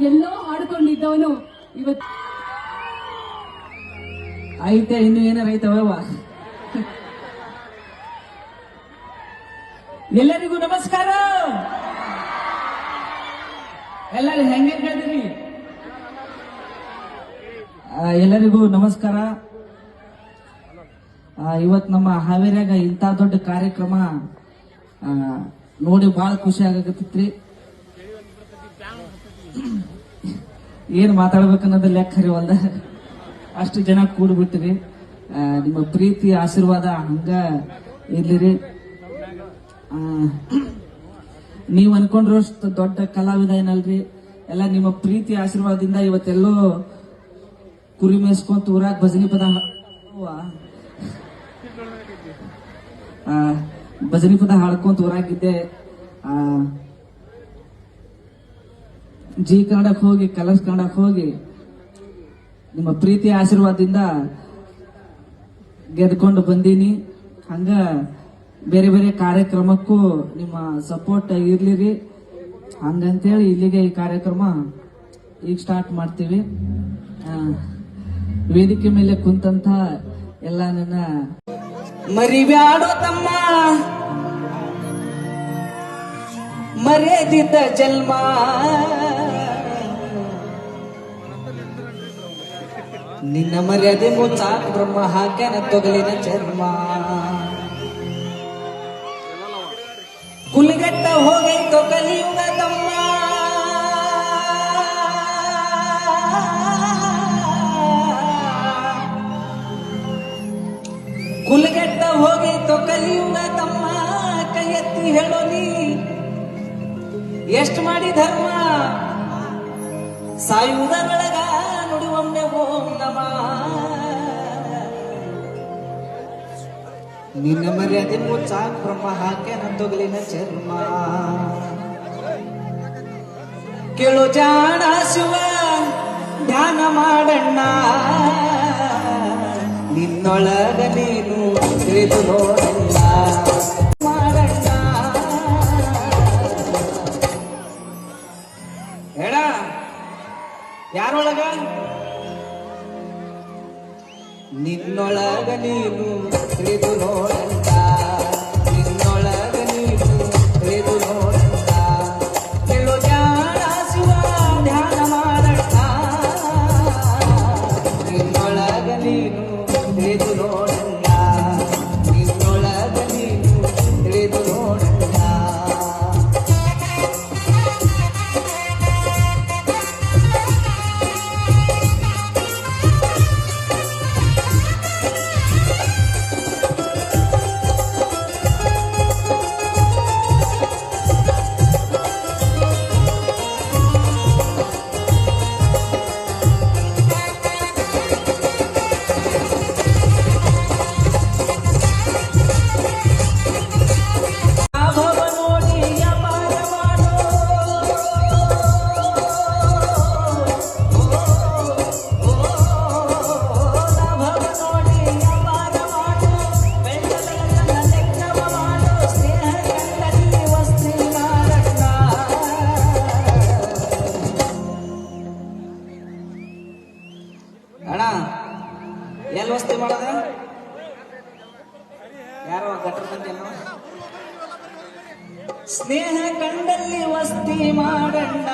ಎಲ್ಲೋ ಹಾಡ್ಕೊಂಡಿದ್ದವನು ಇವತ್ತು ಐತೆ ಇನ್ನು ಏನಾರ ಐತವ. ಎಲ್ಲರಿಗೂ ನಮಸ್ಕಾರ. ಎಲ್ಲರೂ ಹೆಂಗೆ ಕೇಳಿದ್ರಿ? ಎಲ್ಲರಿಗೂ ನಮಸ್ಕಾರ. ಇವತ್ತು ನಮ್ಮ ಹಾವೇರಿಯಾಗ ಇಂಥ ದೊಡ್ಡ ಕಾರ್ಯಕ್ರಮ ನೋಡಿ ಬಹಳ ಖುಷಿ ಆಗಕತ್ತೈತ್ರಿ. ಏನ್ ಮಾತಾಡ್ಬೇಕನ್ನೋದು ಲೆಕ್ಕ ಹರಿವಲ್ದ, ಅಷ್ಟು ಜನ ಕೂಡ್ಬಿಟ್ರಿ. ನಿಮ್ಮ ಪ್ರೀತಿ ಆಶೀರ್ವಾದ ಹಂಗ ಇರ್ಲಿರಿ. ನೀವ್ ಅನ್ಕೊಂಡ್ರಷ್ಟು ದೊಡ್ಡ ಕಲಾವಿದ ಏನಲ್ರಿ, ಎಲ್ಲ ನಿಮ್ಮ ಪ್ರೀತಿ ಆಶೀರ್ವಾದದಿಂದ ಇವತ್ತೆಲ್ಲೋ ಕುರಿ ಮೇಸ್ಕೊಂತ ಊರಾಗ ಭಜನಿ ಪದ ಹಾಡ್ಕೊಂತ ಊರಾಗಿದ್ದೆ. ಜಿ ಕನ್ನಡಕ್ಕೆ ಹೋಗಿ ಕಲರ್ಸ್ ಕನ್ನಡಕ್ಕೆ ಹೋಗಿ ನಿಮ್ಮ ಪ್ರೀತಿ ಆಶೀರ್ವಾದದಿಂದ ಗೆದ್ಕೊಂಡು ಬಂದೀನಿ. ಹಂಗ ಬೇರೆ ಬೇರೆ ಕಾರ್ಯಕ್ರಮಕ್ಕೂ ನಿಮ್ಮ ಸಪೋರ್ಟ್ ಇರ್ಲಿರಿ. ಹಂಗಂತೇಳಿ ಇಲ್ಲಿಗೆ ಈ ಕಾರ್ಯಕ್ರಮ ಈಗ ಸ್ಟಾರ್ಟ್ ಮಾಡ್ತೀವಿ. ವೇದಿಕೆ ಮೇಲೆ ಕುಂತಂತ ಎಲ್ಲ ನನ್ನ ಮರಿಬ್ಯಾಡೋ ತಮ್ಮ, ಮರೆದಿದ್ದ ಜನ್ಮ, ನಿನ್ನ ಮರ್ಯಾದೆ ಮುಚ್ಚಾಕ ಬ್ರಹ್ಮ ಹಾಕ್ಯಾನ ತೊಗಲಿನ ಚರ್ಮ. ಕುಲಿಗಟ್ಟ ಹೋಗೈತೋ ಕಲಿಯುಗ ತಮ್ಮ, ಕುಲಿಗಟ್ಟ ಹೋಗೈತೋ ಕಲಿಯುಗ ತಮ್ಮ. ಕೈ ಎತ್ತಿ ಹೇಳೋ ನೀ ಎಷ್ಟು ಮಾಡಿ ಧರ್ಮ, ಸಾಯುವುದರೊಳಗ ನುಡಿವೊಮ್ಮೆ ಓಂ ನಮ. ನಿನ್ನ ಮರ್ಯಾದೆ ಮುಚ್ಚಾಕ ಬ್ರಹ್ಮ ಹಾಕ್ಯಾನ ತೊಗಲಿನ ಚರ್ಮ. ಕೇಳು ಜಾಣ ಶಿವ ಧ್ಯಾನ ಮಾಡಣ್ಣ, ನಿನ್ನೊಳಗ ನೀನು ತಿಳಿದು ನೋಡಲ್ಲ ಮಾಡಣ್ಣ. ಹೇಳ ಯಾರೊಳಗ? ನಿನ್ನೊಳಗ ನೀನು ತಿಳಿದು ನೋಡಲ್ಲ, ನಿನ್ನೊಳಗ ನೀನು ತಿಳಿದು ನೋಡಲ್ಲ. ಕೇಳು ಜಾಣ ಶಿವ ಧ್ಯಾನ ಮಾಡಣ್ಣ, ನಿನ್ನೊಳಗ ನೀನು ತಿಳಿದು ನೋಡಲ್ಲ, ನಿನ್ನೊಳಗ ನೀನು ತಿಳಿದು ನೋಡಲ್ಲ. ಅಣ್ಣ ಎಲ್ಲಿ ವಸ್ತಿ ಮಾಡೋದ? ಯಾರೋ ಗಟ್ರ ಸ್ನೇಹ ಕಂಡಲ್ಲಿ ವಸ್ತಿ ಮಾಡಣ್ಣ.